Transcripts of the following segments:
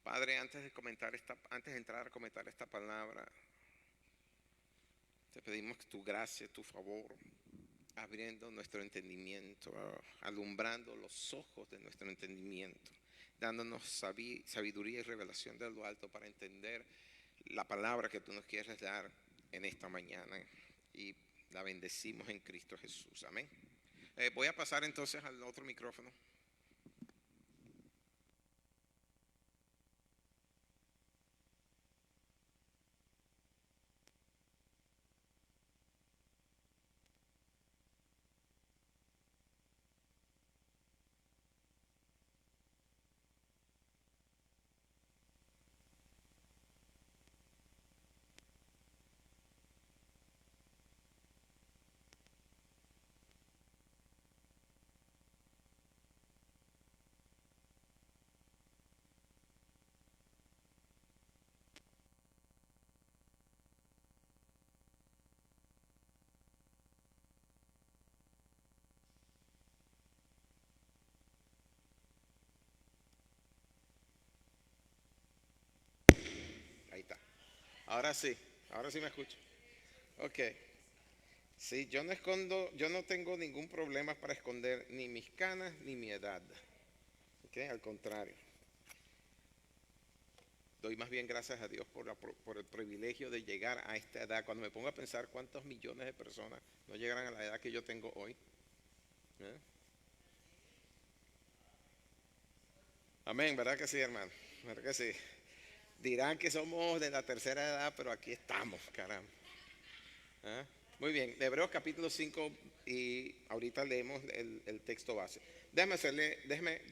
Padre, antes de entrar a comentar esta palabra, te pedimos tu gracia, tu favor, abriendo nuestro entendimiento, alumbrando los ojos de nuestro entendimiento, dándonos sabiduría y revelación de lo alto para entender la palabra que tú nos quieres dar en esta mañana. Y la bendecimos en Cristo Jesús. Amén. Voy a pasar entonces al otro micrófono. Ahí está. Ahora sí me escucho. Ok. Sí, yo no escondo, yo no tengo ningún problema para esconder ni mis canas ni mi edad. Ok, al contrario. Doy más bien gracias a Dios por el privilegio de llegar a esta edad. Cuando me pongo a pensar cuántos millones de personas no llegarán a la edad que yo tengo hoy. ¿Eh? Amén, ¿verdad que sí, hermano? ¿Verdad que sí? Dirán que somos de la tercera edad, pero aquí estamos, caramba. ¿Ah? Muy bien, de Hebreos capítulo 5 y ahorita leemos el texto base. Déjeme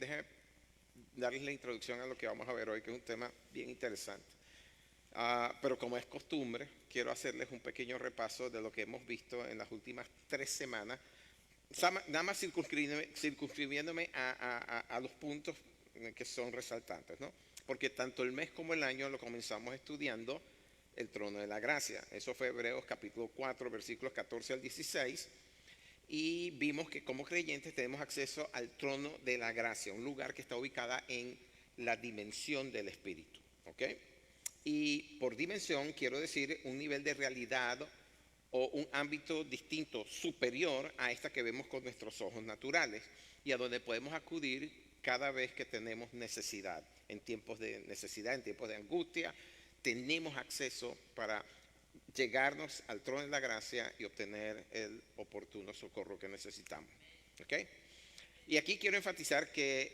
darles la introducción a lo que vamos a ver hoy, que es un tema bien interesante. Pero como es costumbre, quiero hacerles un pequeño repaso de lo que hemos visto en las últimas 3 semanas, nada más circunscribiéndome a los puntos que son resaltantes, ¿no? Porque tanto el mes como el año lo comenzamos estudiando el trono de la gracia. Eso fue Hebreos capítulo 4, versículos 14 al 16. Y vimos que como creyentes tenemos acceso al trono de la gracia, un lugar que está ubicada en la dimensión del Espíritu. ¿Ok? Y por dimensión quiero decir un nivel de realidad o un ámbito distinto, superior a esta que vemos con nuestros ojos naturales y a donde podemos acudir cada vez que tenemos necesidad, en tiempos de necesidad, en tiempos de angustia, tenemos acceso para llegarnos al trono de la gracia y obtener el oportuno socorro que necesitamos. ¿Ok? Y aquí quiero enfatizar que,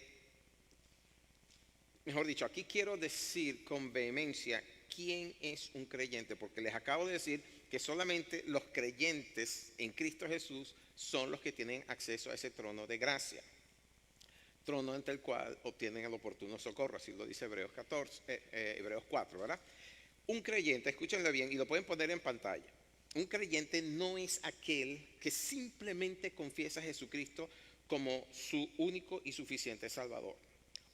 mejor dicho, aquí quiero decir con vehemencia quién es un creyente, porque les acabo de decir que solamente los creyentes en Cristo Jesús son los que tienen acceso a ese trono de gracia, trono ante el cual obtienen el oportuno socorro, así lo dice Hebreos 4, ¿verdad? Un creyente, escúchenlo bien y lo pueden poner en pantalla. Un creyente no es aquel que simplemente confiesa a Jesucristo como su único y suficiente Salvador.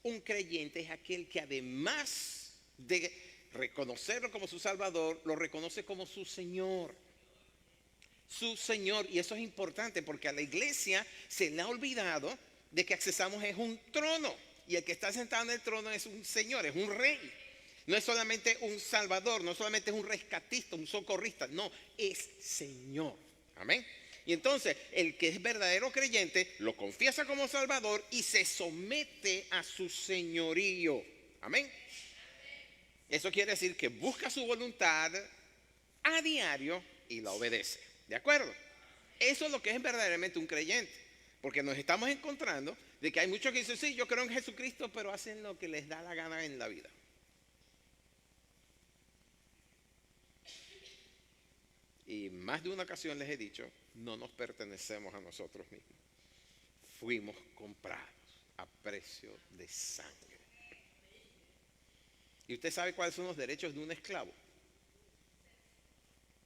Un creyente es aquel que además de reconocerlo como su Salvador, lo reconoce como su Señor. Su Señor, y eso es importante porque a la iglesia se le ha olvidado de que accesamos es un trono, y el que está sentado en el trono es un Señor, es un rey. No es solamente un salvador, no solamente es un rescatista, un socorrista, no, es Señor. Amén. Y entonces el que es verdadero creyente lo confiesa como salvador y se somete a su señorío. Amén. Eso quiere decir que busca su voluntad a diario y la obedece. ¿De acuerdo? Eso es lo que es verdaderamente un creyente. Porque nos estamos encontrando de que hay muchos que dicen, sí, yo creo en Jesucristo, pero hacen lo que les da la gana en la vida. Y más de una ocasión les he dicho, no nos pertenecemos a nosotros mismos. Fuimos comprados a precio de sangre. ¿Y usted sabe cuáles son los derechos de un esclavo?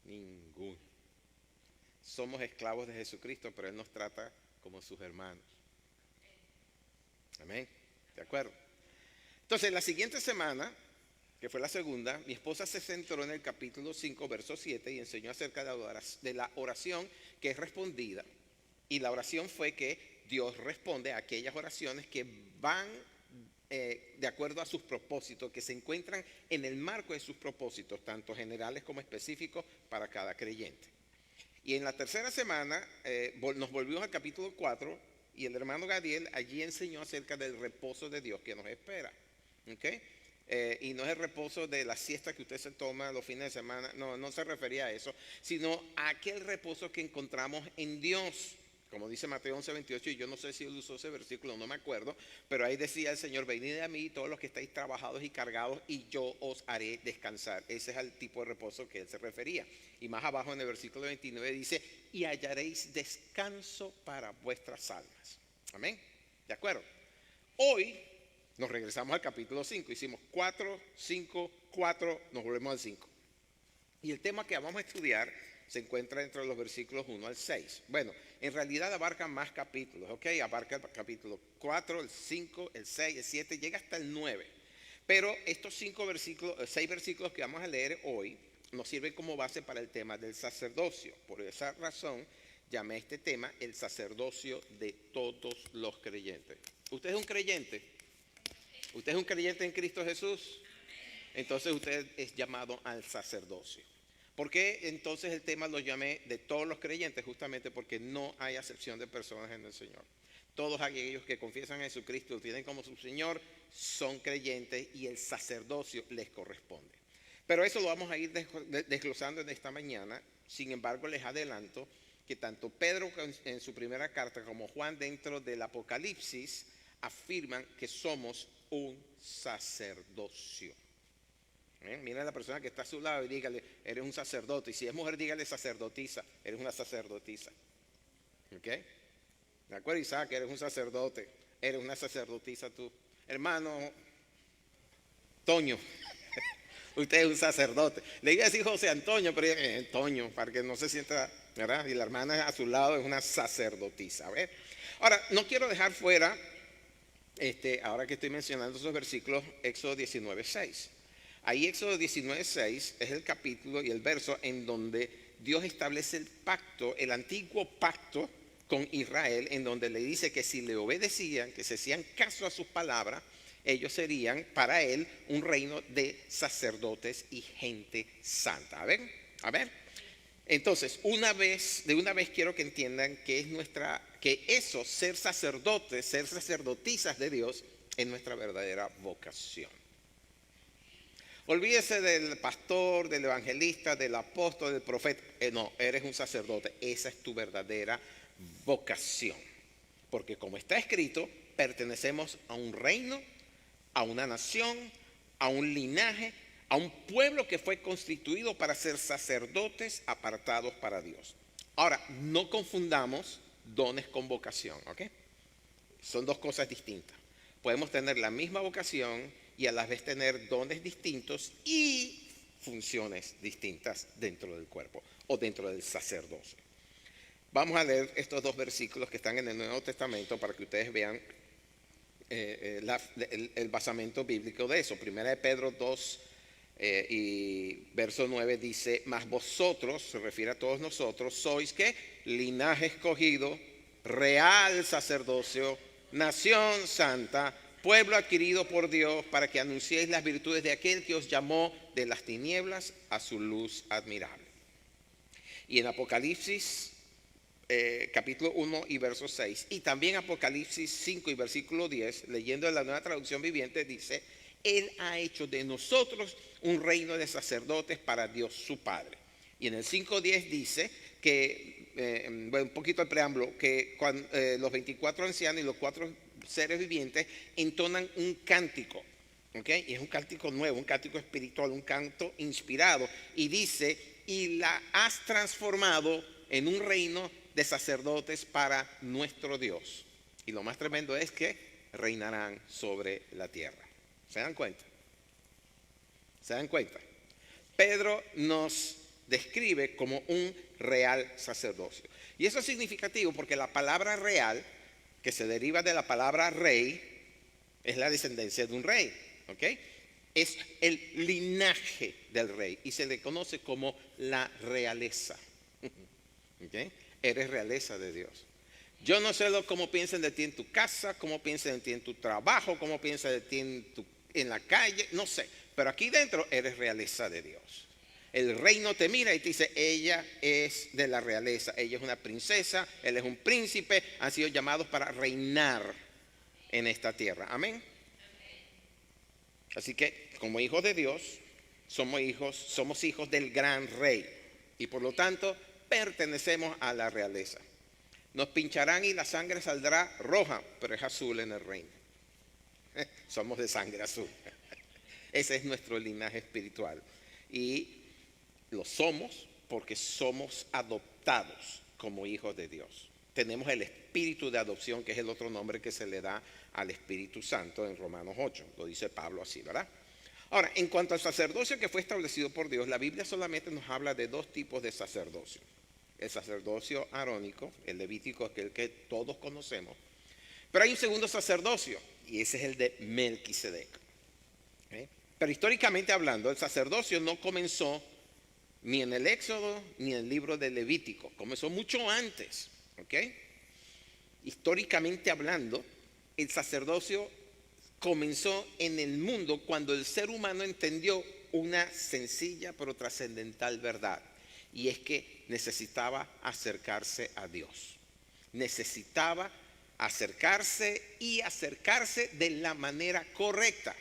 Ninguno. Somos esclavos de Jesucristo, pero Él nos trata como sus hermanos. Amén. ¿De acuerdo? Entonces, la siguiente semana, que fue la segunda, mi esposa se centró en el capítulo 5, verso 7 y enseñó acerca de la oración que es respondida. Y la oración fue que Dios responde a aquellas oraciones que van de acuerdo a sus propósitos, que se encuentran en el marco de sus propósitos, tanto generales como específicos para cada creyente. Y en la tercera semana nos volvimos al capítulo 4 y el hermano Gadiel allí enseñó acerca del reposo de Dios que nos espera. ¿Okay? Y no es el reposo de la siesta que usted se toma los fines de semana, no se refería a eso, sino a aquel reposo que encontramos en Dios. Como dice Mateo 11:28, y yo no sé si él usó ese versículo, no me acuerdo, pero ahí decía el Señor: venid a mí todos los que estáis trabajados y cargados, y yo os haré descansar. Ese es el tipo de reposo que él se refería. Y más abajo en el versículo 29 dice: y hallaréis descanso para vuestras almas. Amén. ¿De acuerdo? Hoy nos regresamos al capítulo 5. Hicimos 4, 5, 4, nos volvemos al 5. Y el tema que vamos a estudiar se encuentra entre los versículos 1 al 6. Bueno, en realidad abarca más capítulos, ¿ok? Abarca el capítulo 4, el 5, el 6, el 7, llega hasta el 9. Pero estos 6 versículos que vamos a leer hoy nos sirven como base para el tema del sacerdocio. Por esa razón llamé este tema el sacerdocio de todos los creyentes. ¿Usted es un creyente? ¿Usted es un creyente en Cristo Jesús? Entonces usted es llamado al sacerdocio. ¿Por qué entonces el tema lo llamé de todos los creyentes? Justamente porque no hay acepción de personas en el Señor. Todos aquellos que confiesan a Jesucristo y lo tienen como su Señor son creyentes y el sacerdocio les corresponde. Pero eso lo vamos a ir desglosando en esta mañana. Sin embargo, les adelanto que tanto Pedro en su primera carta como Juan dentro del Apocalipsis afirman que somos un sacerdocio. Mira a la persona que está a su lado y dígale: eres un sacerdote. Y si es mujer, dígale sacerdotisa. Eres una sacerdotisa. ¿Ok? ¿De acuerdo, Isaac? Eres un sacerdote. Eres una sacerdotisa tú. Hermano Toño, usted es un sacerdote. Le iba a decir José Antonio, pero Toño, para que no se sienta, ¿verdad? Y la hermana a su lado es una sacerdotisa. A ver. Ahora, no quiero dejar fuera, ahora que estoy mencionando esos versículos, Éxodo 19:6. Ahí Éxodo 19:6 es el capítulo y el verso en donde Dios establece el pacto, el antiguo pacto con Israel, en donde le dice que si le obedecían, que se hacían caso a sus palabras, ellos serían para él un reino de sacerdotes y gente santa. A ver. Entonces, de una vez quiero que entiendan que eso, ser sacerdotes, ser sacerdotisas de Dios, es nuestra verdadera vocación. Olvídese del pastor, del evangelista, del apóstol, del profeta. No, eres un sacerdote. Esa es tu verdadera vocación. Porque como está escrito, pertenecemos a un reino, a una nación, a un linaje, a un pueblo que fue constituido para ser sacerdotes apartados para Dios. Ahora, no confundamos dones con vocación, ¿ok? Son dos cosas distintas. Podemos tener la misma vocación y a la vez tener dones distintos y funciones distintas dentro del cuerpo o dentro del sacerdocio. Vamos a leer estos dos versículos que están en el Nuevo Testamento para que ustedes vean el basamento bíblico de eso. Primera de Pedro 2 y verso 9 dice: mas vosotros, se refiere a todos nosotros, sois ¿qué? Linaje escogido, real sacerdocio, nación santa, pueblo adquirido por Dios, para que anunciéis las virtudes de aquel que os llamó de las tinieblas a su luz admirable. Y en Apocalipsis capítulo 1 y verso 6, y también Apocalipsis 5 y versículo 10, leyendo en la Nueva Traducción Viviente, dice: Él ha hecho de nosotros un reino de sacerdotes para Dios su Padre. Y en el 5:10 dice que, un poquito el preámbulo, que cuando, los 24 ancianos y los 4 seres vivientes entonan un cántico, ¿okay? Y es un cántico nuevo, un cántico espiritual, un canto inspirado, y dice: y la has transformado en un reino de sacerdotes para nuestro Dios. Y lo más tremendo es que reinarán sobre la tierra. ¿Se dan cuenta? ¿Se dan cuenta? Pedro nos describe como un real sacerdocio. Y eso es significativo porque la palabra real, que se deriva de la palabra rey, es la descendencia de un rey, ¿ok? Es el linaje del rey y se le conoce como la realeza, ¿ok? Eres realeza de Dios. Yo no sé cómo piensan de ti en tu casa, cómo piensan de ti en tu trabajo, cómo piensan de ti en la calle, no sé. Pero aquí dentro eres realeza de Dios. El reino te mira y te dice, ella es de la realeza, ella es una princesa, él es un príncipe, han sido llamados para reinar en esta tierra. Amén. Así que como hijos de Dios, somos hijos del gran rey. Y por lo tanto, pertenecemos a la realeza. Nos pincharán y la sangre saldrá roja, pero es azul en el reino. Somos de sangre azul. Ese es nuestro linaje espiritual. Y lo somos porque somos adoptados como hijos de Dios. Tenemos el espíritu de adopción, que es el otro nombre que se le da al Espíritu Santo en Romanos 8. Lo dice Pablo así, ¿verdad? Ahora, en cuanto al sacerdocio que fue establecido por Dios, la Biblia solamente nos habla de dos tipos de sacerdocio. El sacerdocio arónico, el levítico, aquel que todos conocemos. Pero hay un segundo sacerdocio, y ese es el de Melquisedec. Pero históricamente hablando, el sacerdocio no comenzó ni en el Éxodo ni en el libro de Levítico. Comenzó mucho antes. Históricamente hablando, el sacerdocio comenzó en el mundo cuando el ser humano entendió una sencilla pero trascendental verdad. Y es que necesitaba acercarse a Dios. Necesitaba acercarse y acercarse de la manera correcta.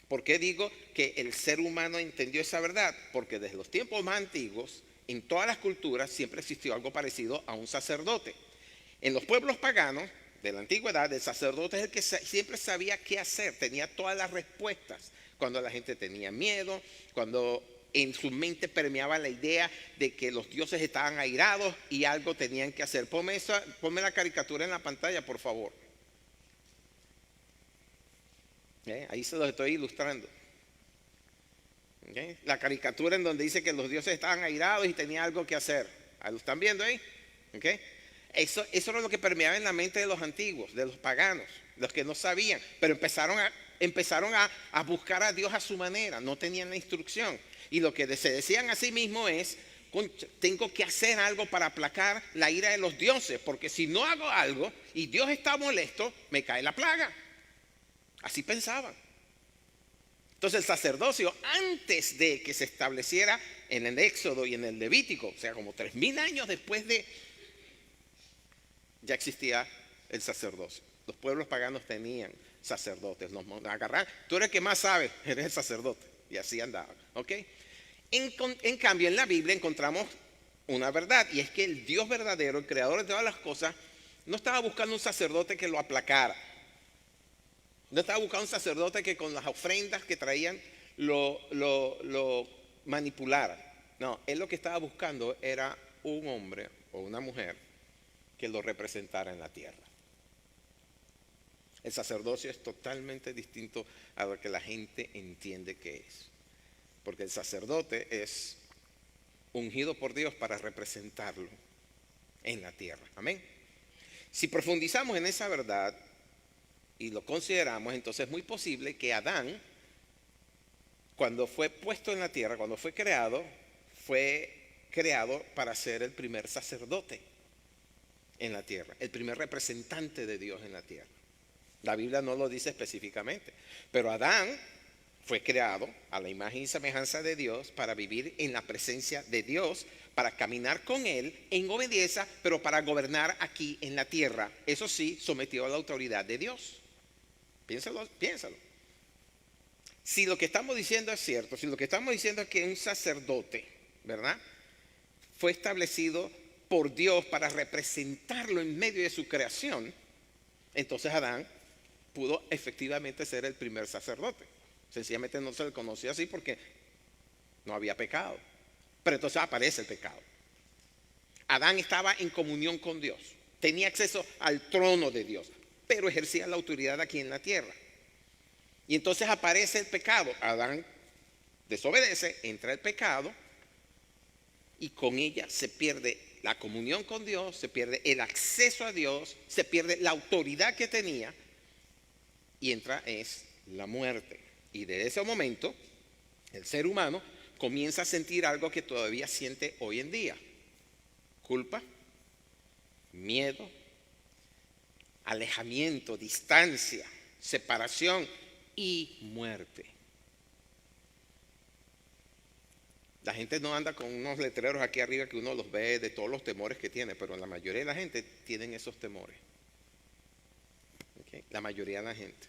¿Por qué digo que el ser humano entendió esa verdad? Porque desde los tiempos más antiguos, en todas las culturas, siempre existió algo parecido a un sacerdote. En los pueblos paganos de la antigüedad, el sacerdote es el que siempre sabía qué hacer, tenía todas las respuestas. Cuando la gente tenía miedo, cuando en su mente permeaba la idea de que los dioses estaban airados y algo tenían que hacer. Ponme la caricatura en la pantalla, por favor. Ahí se los estoy ilustrando. La caricatura en donde dice que los dioses estaban airados y tenía algo que hacer. ¿Lo están viendo ahí? Eso era lo que permeaba en la mente de los antiguos, de los paganos, los que no sabían, pero empezaron a buscar a Dios a su manera, no tenían la instrucción. Y lo que se decían a sí mismos es, tengo que hacer algo para aplacar la ira de los dioses, porque si no hago algo y Dios está molesto, me cae la plaga. Así pensaban. Entonces el sacerdocio, antes de que se estableciera en el Éxodo y en el Levítico, o sea, como 3000 años después ya existía el sacerdocio. Los pueblos paganos tenían sacerdotes. Los agarraban. Tú eres el que más sabe, eres el sacerdote. Y así andaban. En cambio, en la Biblia encontramos una verdad. Y es que el Dios verdadero, el creador de todas las cosas, no estaba buscando un sacerdote que lo aplacara. No estaba buscando un sacerdote que con las ofrendas que traían lo manipulara. No, él lo que estaba buscando era un hombre o una mujer que lo representara en la tierra. El sacerdocio es totalmente distinto a lo que la gente entiende que es. Porque el sacerdote es ungido por Dios para representarlo en la tierra. Amén. Si profundizamos en esa verdad y lo consideramos, entonces es muy posible que Adán, cuando fue puesto en la tierra, cuando fue creado para ser el primer sacerdote en la tierra, el primer representante de Dios en la tierra. La Biblia no lo dice específicamente, pero Adán fue creado a la imagen y semejanza de Dios para vivir en la presencia de Dios, para caminar con Él en obediencia, pero para gobernar aquí en la tierra. Eso sí, sometido a la autoridad de Dios. Piénsalo. Si lo que estamos diciendo es cierto, si lo que estamos diciendo es que un sacerdote, ¿verdad?, fue establecido por Dios para representarlo en medio de su creación, entonces Adán pudo efectivamente ser el primer sacerdote. Sencillamente no se le conocía así porque no había pecado. Pero entonces aparece el pecado. Adán estaba en comunión con Dios, tenía acceso al trono de Dios, pero ejercía la autoridad aquí en la tierra. Y entonces aparece el pecado. Adán desobedece, entra el pecado y con ella se pierde la comunión con Dios, se pierde el acceso a Dios, se pierde la autoridad que tenía y entra es la muerte. Y desde ese momento el ser humano comienza a sentir algo que todavía siente hoy en día: culpa, miedo, alejamiento, distancia, separación y muerte. La gente no anda con unos letreros aquí arriba que uno los ve de todos los temores que tiene, pero la mayoría de la gente tienen esos temores. ¿Okay? La mayoría de la gente.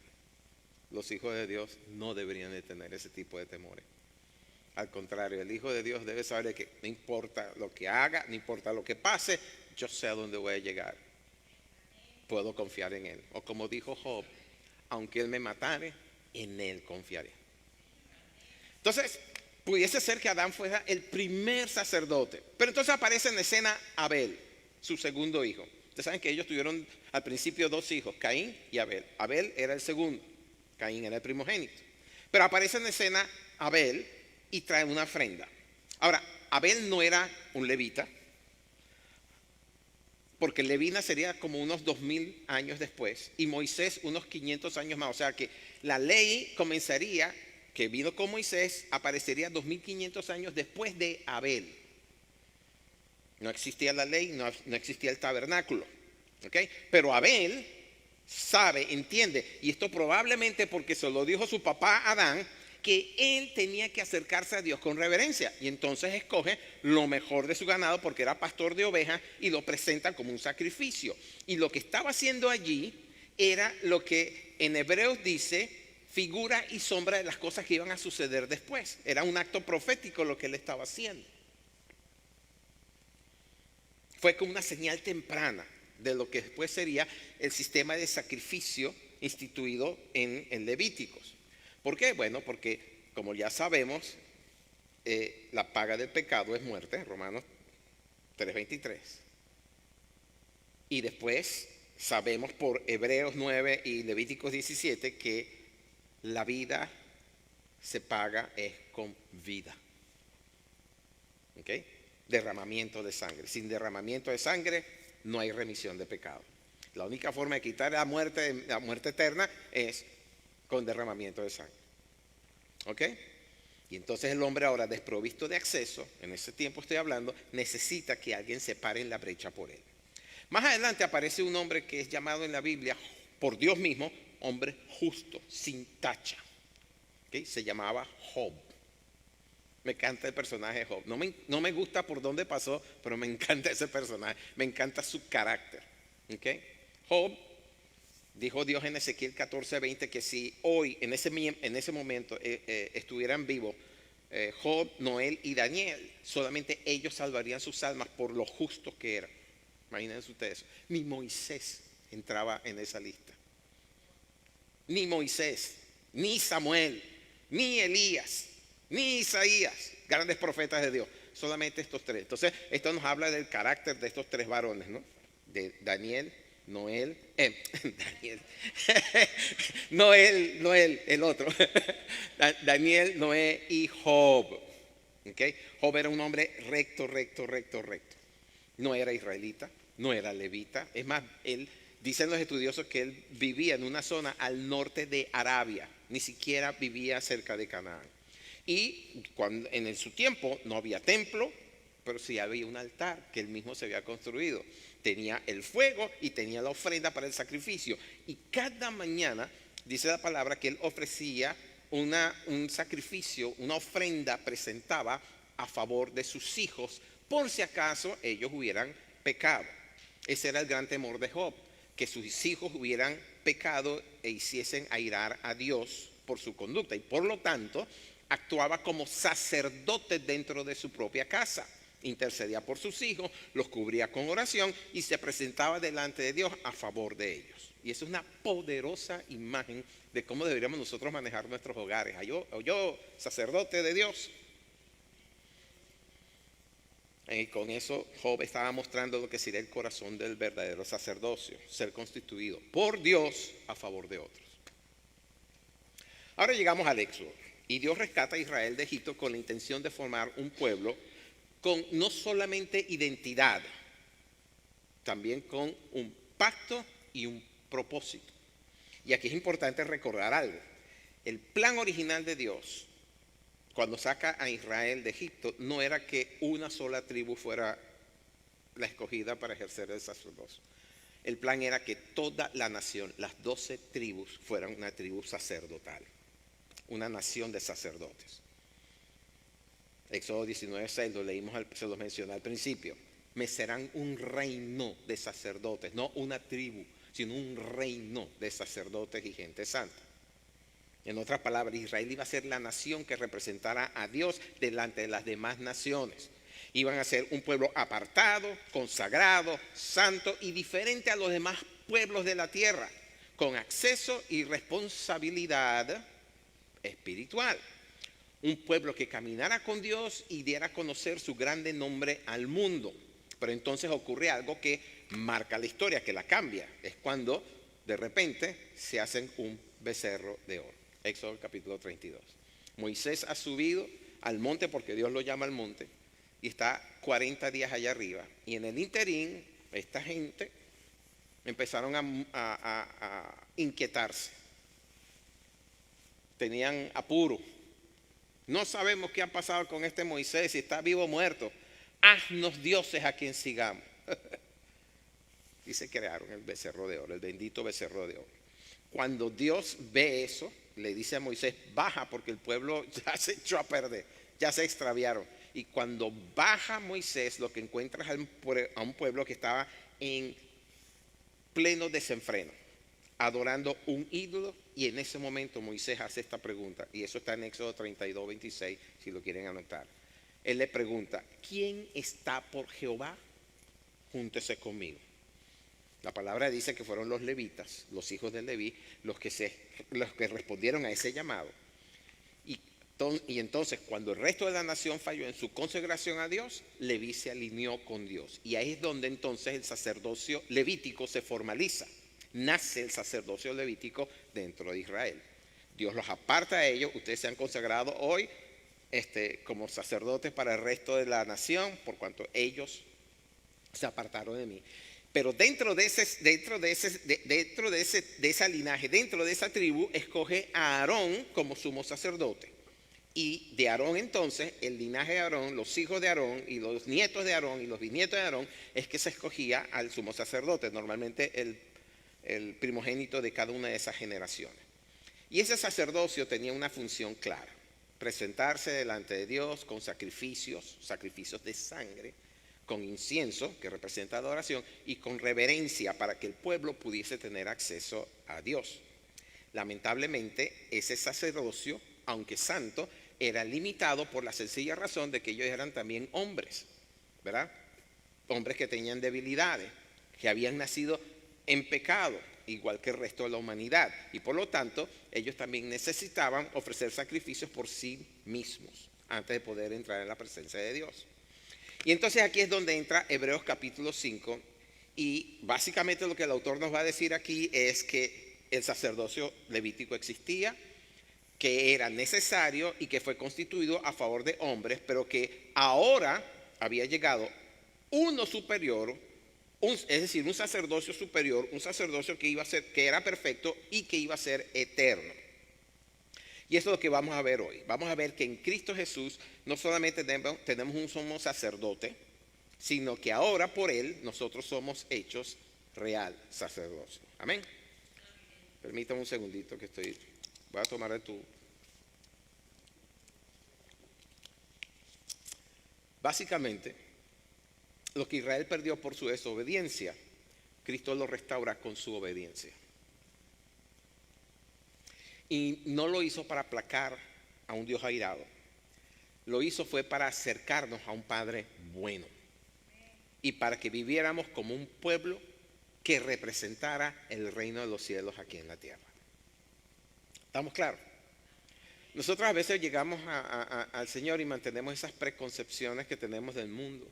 Los hijos de Dios no deberían de tener ese tipo de temores. Al contrario, el hijo de Dios debe saber que no importa lo que haga, no importa lo que pase, yo sé a dónde voy a llegar. Puedo confiar en él. O como dijo Job, aunque él me matare, en él confiaré. Entonces, pudiese ser que Adán fuera el primer sacerdote. Pero entonces aparece en escena Abel, su segundo hijo. Ustedes saben que ellos tuvieron al principio dos hijos, Caín y Abel. Abel era el segundo, Caín era el primogénito. Pero aparece en escena Abel y trae una ofrenda. Ahora, Abel no era un levita, porque Levina sería como unos 2000 años después y Moisés unos 500 años más. O sea que la ley comenzaría, que vino con Moisés, aparecería 2500 años después de Abel. No existía la ley, no existía el tabernáculo. ¿Okay? Pero Abel sabe, entiende, y esto probablemente porque se lo dijo su papá Adán, que él tenía que acercarse a Dios con reverencia. Y entonces escoge lo mejor de su ganado porque era pastor de ovejas y lo presenta como un sacrificio. Y lo que estaba haciendo allí era lo que en Hebreos dice figura y sombra de las cosas que iban a suceder después. Era un acto profético lo que él estaba haciendo. Fue como una señal temprana de lo que después sería el sistema de sacrificio instituido en Levíticos. ¿Por qué? Bueno, porque como ya sabemos, la paga del pecado es muerte, Romanos 3:23. Y después sabemos por Hebreos 9 y Levíticos 17 que la vida se paga es con vida. ¿Ok? Derramamiento de sangre. Sin derramamiento de sangre no hay remisión de pecado. La única forma de quitar la muerte eterna es con derramamiento de sangre. ¿Ok? Y entonces el hombre ahora desprovisto de acceso, en ese tiempo estoy hablando, necesita que alguien se pare en la brecha por él. Más adelante aparece un hombre que es llamado en la Biblia por Dios mismo, hombre justo, sin tacha. ¿Ok? Se llamaba Job. Me encanta el personaje de Job. No me gusta por dónde pasó, pero me encanta ese personaje. Me encanta su carácter. ¿Ok? Job, dijo Dios en Ezequiel 14:20 que si hoy, en ese momento, estuvieran vivos Job, Noel y Daniel, solamente ellos salvarían sus almas por lo justos que eran. Imagínense ustedes. Ni Moisés entraba en esa lista. Ni Moisés, ni Samuel, ni Elías, ni Isaías, grandes profetas de Dios. Solamente estos tres. Entonces, esto nos habla del carácter de estos tres varones, ¿no? De Daniel, Noel, Daniel, Noel, el otro, Daniel, Noé y Job. ¿Okay? Job era un hombre recto. No era israelita, no era levita. Es más, dicen los estudiosos que él vivía en una zona al norte de Arabia, ni siquiera vivía cerca de Canaán. Y en su tiempo no había templo, pero sí había un altar que él mismo se había construido. Tenía el fuego y tenía la ofrenda para el sacrificio. Y cada mañana, dice la palabra, que él ofrecía un sacrificio, una ofrenda presentaba a favor de sus hijos, por si acaso ellos hubieran pecado. Ese era el gran temor de Job, que sus hijos hubieran pecado e hiciesen airar a Dios por su conducta. Y por lo tanto, actuaba como sacerdote dentro de su propia casa. Intercedía por sus hijos, los cubría con oración y se presentaba delante de Dios a favor de ellos. Y eso es una poderosa imagen de cómo deberíamos nosotros manejar nuestros hogares. Yo, sacerdote de Dios. Y con eso Job estaba mostrando lo que sería el corazón del verdadero sacerdocio, ser constituido por Dios a favor de otros. Ahora llegamos al Éxodo y Dios rescata a Israel de Egipto con la intención de formar un pueblo con no solamente identidad, también con un pacto y un propósito. Y aquí es importante recordar algo. El plan original de Dios, cuando saca a Israel de Egipto, no era que una sola tribu fuera la escogida para ejercer el sacerdocio. El plan era que toda la nación, las 12 tribus, fueran una tribu sacerdotal, una nación de sacerdotes. Éxodo 19:6 lo leímos, se lo mencioné al principio. Me serán un reino de sacerdotes, no una tribu, sino un reino de sacerdotes y gente santa. En otras palabras, Israel iba a ser la nación que representara a Dios delante de las demás naciones. Iban a ser un pueblo apartado, consagrado, santo y diferente a los demás pueblos de la tierra, con acceso y responsabilidad espiritual. Un pueblo que caminara con Dios y diera a conocer su grande nombre al mundo. Pero entonces ocurre algo que marca la historia, que la cambia. Es cuando de repente se hacen un becerro de oro. Éxodo capítulo 32. Moisés ha subido al monte porque Dios lo llama al monte y está 40 días allá arriba. Y en el interín, esta gente empezaron a inquietarse. Tenían apuro. No sabemos qué ha pasado con este Moisés, si está vivo o muerto. Haznos dioses a quien sigamos. Y se crearon el becerro de oro, el bendito becerro de oro. Cuando Dios ve eso, le dice a Moisés, baja porque el pueblo ya se echó a perder, ya se extraviaron. Y cuando baja Moisés, lo que encuentra es a un pueblo que estaba en pleno desenfreno, adorando un ídolo. Y en ese momento Moisés hace esta pregunta, y eso está en Éxodo 32:26, si lo quieren anotar. Él le pregunta, ¿quién está por Jehová? Júntese conmigo. La palabra dice que fueron los levitas, los hijos de Leví, los que respondieron a ese llamado. Y entonces, cuando el resto de la nación falló en su consagración a Dios, Leví se alineó con Dios. Y ahí es donde entonces el sacerdocio levítico se formaliza. Nace el sacerdocio levítico dentro de Israel. Dios los aparta a ellos. Ustedes se han consagrado hoy como sacerdotes para el resto de la nación, por cuanto ellos se apartaron de mí. Pero dentro de ese linaje, dentro de esa tribu, escoge a Aarón como sumo sacerdote. Y de Aarón entonces, el linaje de Aarón, los hijos de Aarón y los nietos de Aarón y los bisnietos de Aarón, es que se escogía al sumo sacerdote, normalmente el primogénito de cada una de esas generaciones. Y ese sacerdocio tenía una función clara: presentarse delante de Dios con sacrificios de sangre, con incienso, que representa adoración, y con reverencia para que el pueblo pudiese tener acceso a Dios. Lamentablemente, ese sacerdocio, aunque santo, era limitado por la sencilla razón de que ellos eran también hombres, ¿verdad? Hombres que tenían debilidades, que habían nacido en pecado, igual que el resto de la humanidad. Y por lo tanto, ellos también necesitaban ofrecer sacrificios por sí mismos antes de poder entrar en la presencia de Dios. Y entonces aquí es donde entra Hebreos capítulo 5, y básicamente lo que el autor nos va a decir aquí es que el sacerdocio levítico existía, que era necesario y que fue constituido a favor de hombres, pero que ahora había llegado uno superior, es decir, un sacerdocio superior, un sacerdocio que era perfecto y que iba a ser eterno. Y eso es lo que vamos a ver hoy. Vamos a ver que en Cristo Jesús no solamente tenemos un sumo sacerdote, sino que ahora por él nosotros somos hechos real sacerdocio. Amén. Permítame un segundito que voy a tomar el tubo. Básicamente, lo que Israel perdió por su desobediencia, Cristo lo restaura con su obediencia. Y no lo hizo para aplacar a un Dios airado. Lo hizo fue para acercarnos a un Padre bueno. Y para que viviéramos como un pueblo que representara el reino de los cielos aquí en la tierra. ¿Estamos claros? Nosotros a veces llegamos al Señor y mantenemos esas preconcepciones que tenemos del mundo,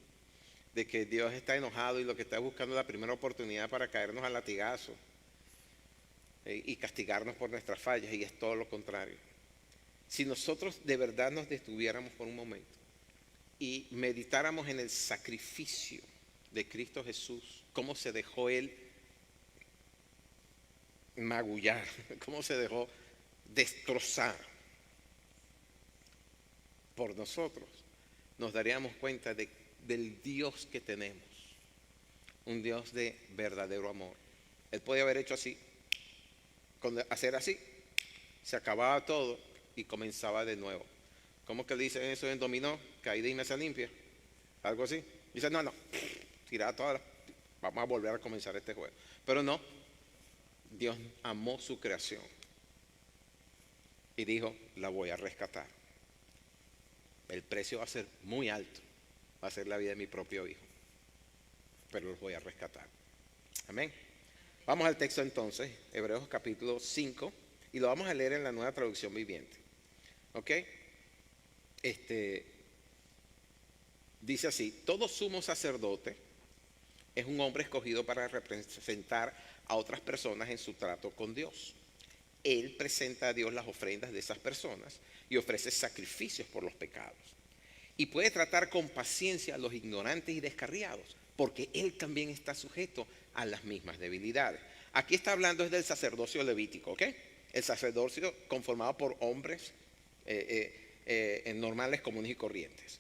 de que Dios está enojado y lo que está buscando es la primera oportunidad para caernos al latigazo y castigarnos por nuestras fallas, y es todo lo contrario. Si nosotros de verdad nos detuviéramos por un momento y meditáramos en el sacrificio de Cristo Jesús, cómo se dejó Él magullar, cómo se dejó destrozar por nosotros, nos daríamos cuenta del Dios que tenemos, un Dios de verdadero amor. Él podía haber hecho así, hacer así, se acababa todo y comenzaba de nuevo. ¿Cómo que dicen eso en dominó? Caída y mesa limpia, algo así. Dice, no, tirada todas las, vamos a volver a comenzar este juego. Pero no, Dios amó su creación y dijo, la voy a rescatar. El precio va a ser muy alto, va a ser la vida de mi propio hijo, pero los voy a rescatar. Amén. Vamos al texto entonces, Hebreos capítulo 5, y lo vamos a leer en la Nueva Traducción Viviente. ¿Ok? Dice así: todo sumo sacerdote es un hombre escogido para representar a otras personas en su trato con Dios. Él presenta a Dios las ofrendas de esas personas y ofrece sacrificios por los pecados. Y puede tratar con paciencia a los ignorantes y descarriados, porque él también está sujeto a las mismas debilidades. Aquí está hablando es del sacerdocio levítico, ¿ok? El sacerdocio conformado por hombres normales, comunes y corrientes.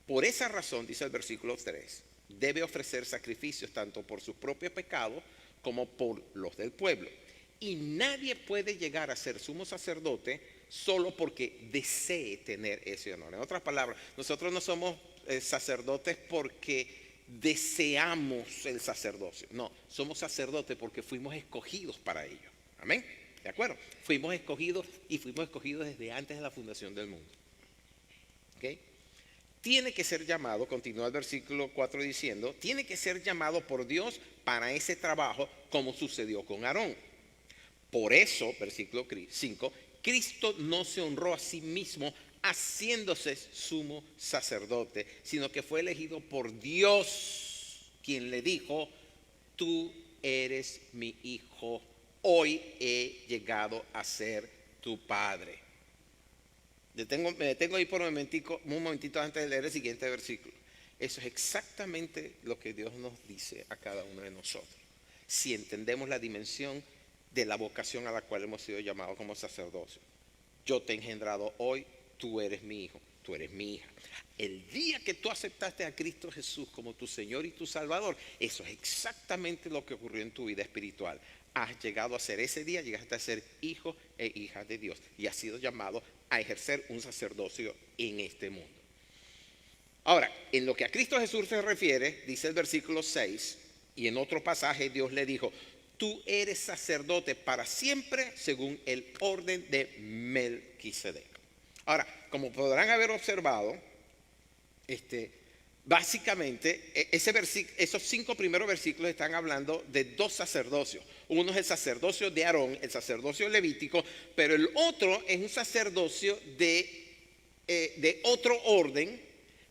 Por esa razón, dice el versículo 3, debe ofrecer sacrificios tanto por sus propios pecados como por los del pueblo. Y nadie puede llegar a ser sumo sacerdote solo porque desee tener ese honor. En otras palabras, nosotros no somos sacerdotes porque deseamos el sacerdocio. No, somos sacerdotes porque fuimos escogidos para ello. Amén. ¿De acuerdo? Fuimos escogidos y fuimos escogidos desde antes de la fundación del mundo. ¿Ok? Tiene que ser llamado, continúa el versículo 4 diciendo, tiene que ser llamado por Dios para ese trabajo como sucedió con Aarón. Por eso, versículo 5, Cristo no se honró a sí mismo haciéndose sumo sacerdote, sino que fue elegido por Dios, quien le dijo, tú eres mi hijo, hoy he llegado a ser tu padre. Me detengo ahí por un momentito antes de leer el siguiente versículo. Eso es exactamente lo que Dios nos dice a cada uno de nosotros. Si entendemos la dimensión de la vocación a la cual hemos sido llamados como sacerdocio. Yo te he engendrado hoy, tú eres mi hijo, tú eres mi hija. El día que tú aceptaste a Cristo Jesús como tu Señor y tu Salvador, eso es exactamente lo que ocurrió en tu vida espiritual. Has llegado a ser ese día, llegaste a ser hijo e hija de Dios y has sido llamado a ejercer un sacerdocio en este mundo. Ahora, en lo que a Cristo Jesús se refiere, dice el versículo 6, y en otro pasaje Dios le dijo, tú eres sacerdote para siempre según el orden de Melquisedec. Ahora, como podrán haber observado, básicamente esos 5 primeros versículos están hablando de 2 sacerdocios. Uno es el sacerdocio de Aarón, el sacerdocio levítico, pero el otro es un sacerdocio de otro orden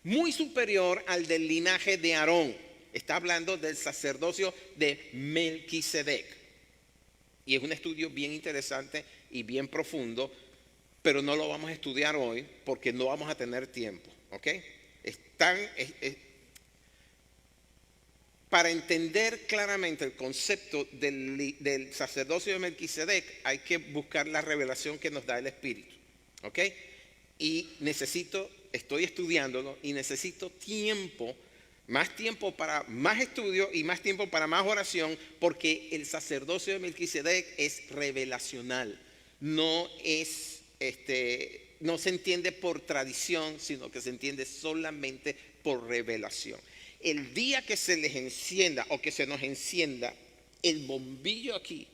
muy superior al del linaje de Aarón. Está hablando del sacerdocio de Melquisedec. Y es un estudio bien interesante y bien profundo, pero no lo vamos a estudiar hoy porque no vamos a tener tiempo. ¿Ok? Para entender claramente el concepto del sacerdocio de Melquisedec hay que buscar la revelación que nos da el Espíritu. ¿Ok? Y estoy estudiándolo y necesito tiempo. Más tiempo para más estudio y más tiempo para más oración, porque el sacerdocio de Melquisedec es revelacional. No se entiende por tradición, sino que se entiende solamente por revelación. El día que se les encienda o que se nos encienda el bombillo aquí,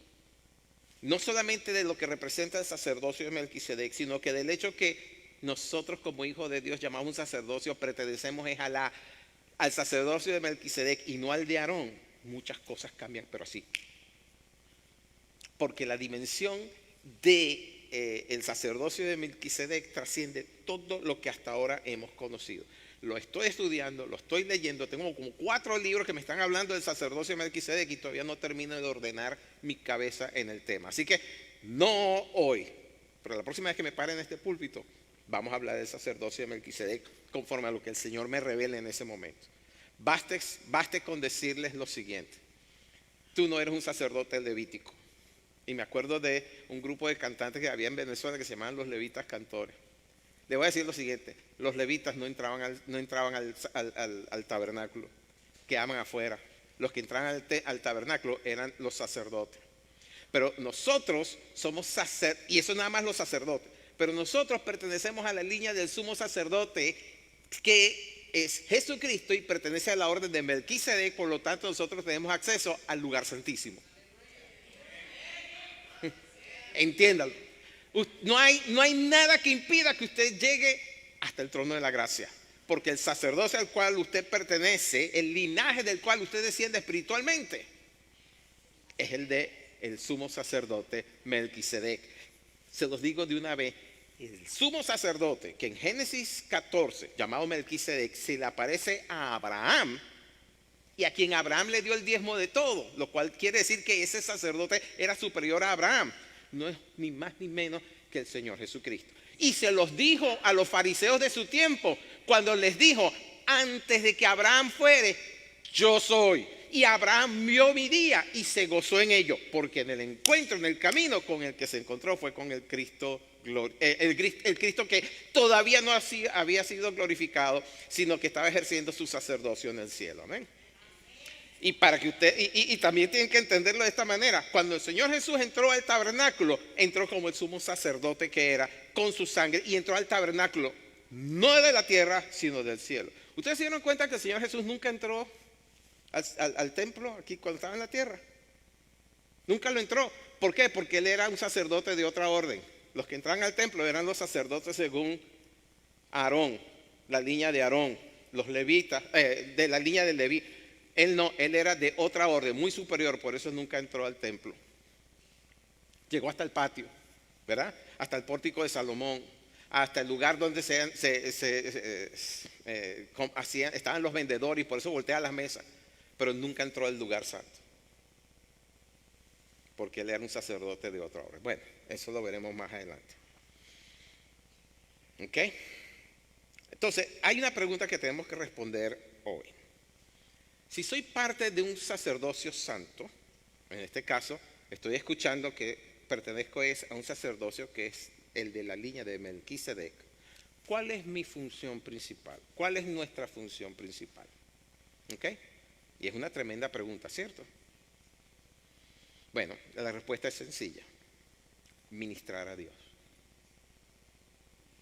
no solamente de lo que representa el sacerdocio de Melquisedec, sino que del hecho que nosotros como hijos de Dios llamamos un sacerdocio, pertenecemos al sacerdocio de Melquisedec y no al de Aarón, muchas cosas cambian, pero así. Porque la dimensión del sacerdocio de Melquisedec trasciende todo lo que hasta ahora hemos conocido. Lo estoy estudiando, lo estoy leyendo, tengo como 4 libros que me están hablando del sacerdocio de Melquisedec y todavía no termino de ordenar mi cabeza en el tema. Así que no hoy, pero la próxima vez que me pare en este púlpito, vamos a hablar del sacerdocio de Melquisedec conforme a lo que el Señor me revele en ese momento. Baste con decirles lo siguiente: tú no eres un sacerdote levítico. Y me acuerdo de un grupo de cantantes que había en Venezuela que se llamaban los levitas cantores. Le voy a decir lo siguiente: los levitas no entraban al tabernáculo, quedaban afuera. los que entraban al tabernáculo eran los sacerdotes. Pero nosotros somos sacerdotes, y eso nada más los sacerdotes, pero nosotros pertenecemos a la línea del sumo sacerdote que es Jesucristo y pertenece a la orden de Melquisedec, por lo tanto nosotros tenemos acceso al lugar santísimo. Entiéndalo. No hay nada que impida que usted llegue hasta el trono de la gracia, porque el sacerdocio al cual usted pertenece, el linaje del cual usted desciende espiritualmente, es el de el sumo sacerdote Melquisedec. Se los digo de una vez, el sumo sacerdote que en Génesis 14, llamado Melquisedec, se le aparece a Abraham, y a quien Abraham le dio el diezmo de todo, lo cual quiere decir que ese sacerdote era superior a Abraham. No es ni más ni menos que el Señor Jesucristo. Y se los dijo a los fariseos de su tiempo, cuando les dijo, antes de que Abraham fuere, yo soy. Y Abraham vio mi día y se gozó en ello, porque en el encuentro, en el camino con el que se encontró fue con el Cristo, el Cristo que todavía no había sido glorificado, sino que estaba ejerciendo su sacerdocio en el cielo. Amén. Y para que usted, y también tienen que entenderlo de esta manera, cuando el Señor Jesús entró al tabernáculo, entró como el sumo sacerdote que era, con su sangre, y entró al tabernáculo, no de la tierra, sino del cielo. ¿Ustedes se dieron cuenta que el Señor Jesús nunca entró al templo aquí cuando estaba en la tierra? Nunca lo entró. ¿Por qué? Porque él era un sacerdote de otra orden. Los que entraban al templo eran los sacerdotes según Aarón, la línea de Aarón, los levitas, de la línea de Leví. Él no, él era de otra orden, muy superior, por eso nunca entró al templo. Llegó hasta el patio, ¿verdad? Hasta el pórtico de Salomón, hasta el lugar donde estaban los vendedores, y por eso voltea las mesas, pero nunca entró al lugar santo, porque él era un sacerdote de otra orden. Bueno, eso lo veremos más adelante. ¿Ok? Entonces, hay una pregunta que tenemos que responder hoy. Si soy parte de un sacerdocio santo, en este caso, estoy escuchando que pertenezco a un sacerdocio que es el de la línea de Melquisedec, ¿cuál es mi función principal? ¿Cuál es nuestra función principal? ¿Ok? Y es una tremenda pregunta, ¿cierto? Bueno, la respuesta es sencilla. Ministrar a Dios.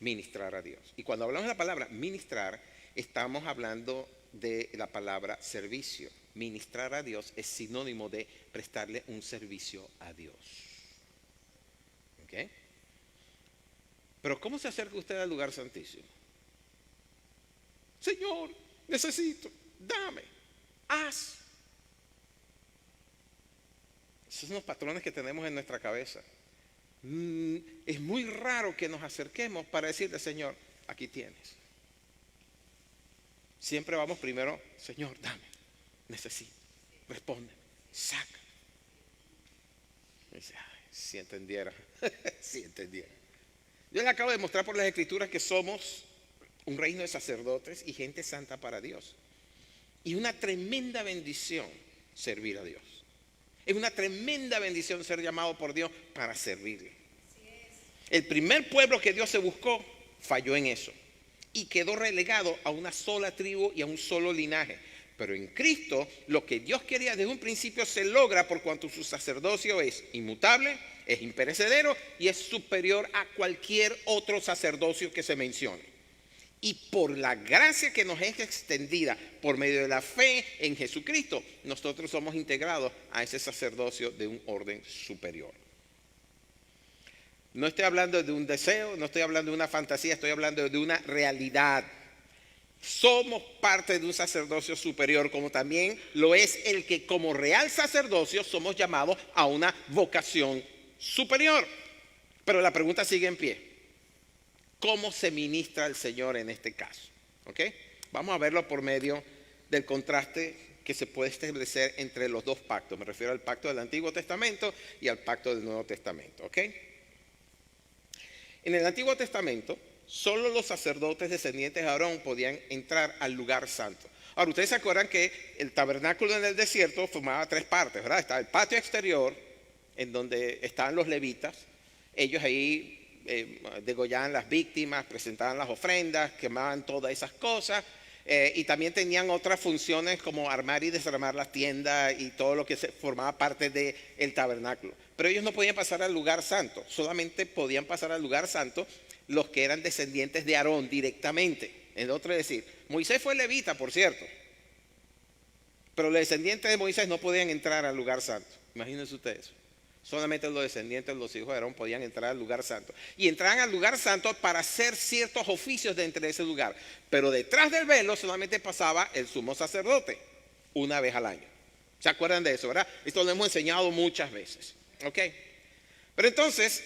Ministrar a Dios. Y cuando hablamos de la palabra ministrar, estamos hablando de la palabra servicio. Ministrar a Dios es sinónimo de prestarle un servicio a Dios. ¿Ok? Pero ¿cómo se acerca usted al lugar santísimo? Señor, necesito, dame, haz. Esos son los patrones que tenemos en nuestra cabeza. Es muy raro que nos acerquemos para decirle, Señor, aquí tienes. Siempre vamos primero, Señor, dame, necesito, responde, saca. Y dice, ay, si entendiera, si entendiera. Yo le acabo de mostrar por las escrituras que somos un reino de sacerdotes y gente santa para Dios. Y una tremenda bendición servir a Dios. Es una tremenda bendición ser llamado por Dios para servirle. El primer pueblo que Dios se buscó falló en eso y quedó relegado a una sola tribu y a un solo linaje. Pero en Cristo lo que Dios quería desde un principio se logra, por cuanto su sacerdocio es inmutable, es imperecedero y es superior a cualquier otro sacerdocio que se mencione. Y por la gracia que nos es extendida por medio de la fe en Jesucristo, nosotros somos integrados a ese sacerdocio de un orden superior. No estoy hablando de un deseo, no estoy hablando de una fantasía, estoy hablando de una realidad. Somos parte de un sacerdocio superior, como también lo es el que como real sacerdocio somos llamados a una vocación superior. Pero la pregunta sigue en pie. ¿Cómo se ministra al Señor en este caso? ¿Ok? Vamos a verlo por medio del contraste que se puede establecer entre los dos pactos. Me refiero al pacto del Antiguo Testamento y al pacto del Nuevo Testamento. ¿Ok? En el Antiguo Testamento, solo los sacerdotes descendientes de Aarón podían entrar al lugar santo. Ahora, ustedes se acuerdan que el tabernáculo en el desierto formaba tres partes, ¿verdad? Estaba el patio exterior, en donde estaban los levitas. Ellos ahí degollaban las víctimas, presentaban las ofrendas, quemaban todas esas cosas. Y también tenían otras funciones como armar y desarmar las tiendas y todo lo que formaba parte del tabernáculo. Pero ellos no podían pasar al lugar santo, solamente podían pasar al lugar santo los que eran descendientes de Aarón directamente. En otro decir, Moisés fue levita, por cierto, pero los descendientes de Moisés no podían entrar al lugar santo. Imagínense ustedes. Solamente los descendientes de los hijos de Aarón podían entrar al lugar santo. Y entraban al lugar santo para hacer ciertos oficios dentro de ese lugar. Pero detrás del velo solamente pasaba el sumo sacerdote una vez al año. ¿Se acuerdan de eso, verdad? Esto lo hemos enseñado muchas veces. ¿Ok? Pero entonces,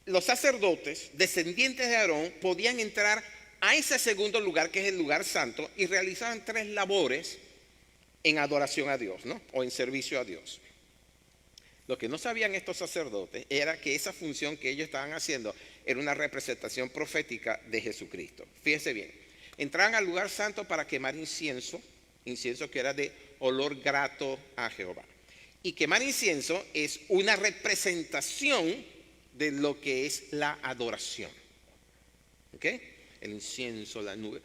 los sacerdotes, descendientes de Aarón, podían entrar a ese segundo lugar, que es el lugar santo, y realizaban 3 labores en adoración a Dios, ¿no? O en servicio a Dios. Lo que no sabían estos sacerdotes era que esa función que ellos estaban haciendo era una representación profética de Jesucristo. Fíjense bien, entraban al lugar santo para quemar incienso que era de olor grato a Jehová. Y quemar incienso es una representación de lo que es la adoración. ¿Ok? El incienso, la nube.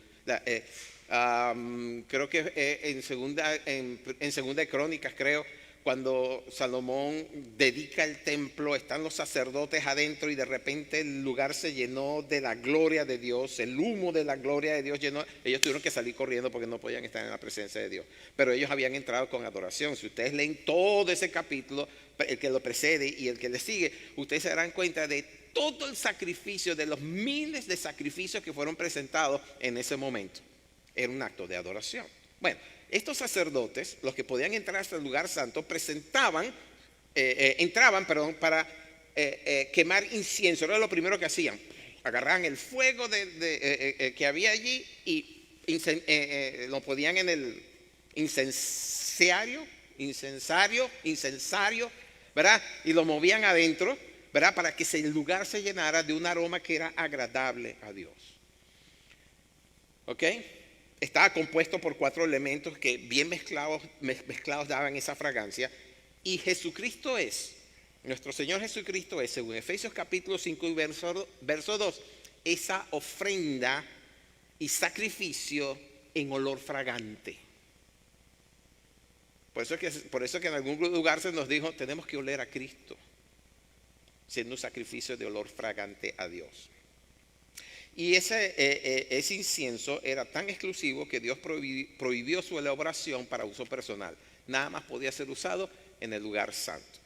Creo que en segunda de Crónicas, creo, cuando Salomón dedica el templo, están los sacerdotes adentro y de repente el lugar se llenó de la gloria de Dios, el humo de la gloria de Dios llenó. Ellos tuvieron que salir corriendo porque no podían estar en la presencia de Dios, pero ellos habían entrado con adoración. Si ustedes leen todo ese capítulo, el que lo precede y el que le sigue, ustedes se darán cuenta de todo el sacrificio, de los miles de sacrificios que fueron presentados en ese momento. Era un acto de adoración. Bueno, estos sacerdotes, los que podían entrar hasta el lugar santo, entraban para quemar incienso. Era lo primero que hacían. Agarraban el fuego que había allí y lo ponían en el incensario, ¿verdad? Y lo movían adentro, ¿verdad? Para que el lugar se llenara de un aroma que era agradable a Dios. ¿Ok? Estaba compuesto por 4 elementos que bien mezclados daban esa fragancia. Y nuestro Señor Jesucristo es, según Efesios capítulo 5 y verso 2, esa ofrenda y sacrificio en olor fragante. Por eso que en algún lugar se nos dijo, tenemos que oler a Cristo, siendo un sacrificio de olor fragante a Dios. Y ese incienso era tan exclusivo que Dios prohibió su elaboración para uso personal. Nada más podía ser usado en el lugar santo.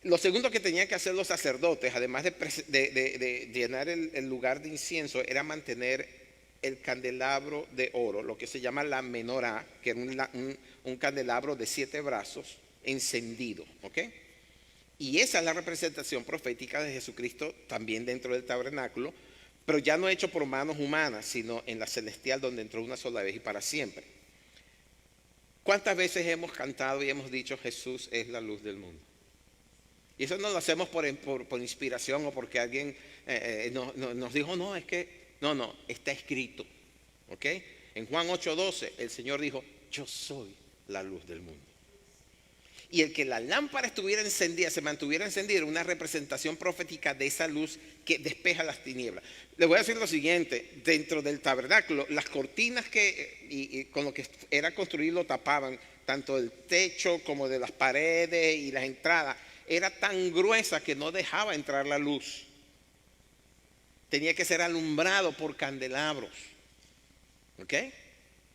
Lo segundo que tenían que hacer los sacerdotes, además de llenar el lugar de incienso, era mantener el candelabro de oro, lo que se llama la menorá, que era un candelabro de 7 brazos encendido. ¿Ok? Y esa es la representación profética de Jesucristo también dentro del tabernáculo, pero ya no hecho por manos humanas, sino en la celestial, donde entró una sola vez y para siempre. ¿Cuántas veces hemos cantado y hemos dicho Jesús es la luz del mundo? Y eso no lo hacemos por inspiración o porque alguien nos dijo, no, está escrito. ¿Ok? En Juan 8:12 el Señor dijo, yo soy la luz del mundo. Y el que la lámpara estuviera encendida, se mantuviera encendida, era una representación profética de esa luz que despeja las tinieblas. Les voy a decir lo siguiente, dentro del tabernáculo, las cortinas y con lo que era construido tapaban, tanto el techo como de las paredes y las entradas, era tan gruesa que no dejaba entrar la luz. Tenía que ser alumbrado por candelabros. ¿Ok?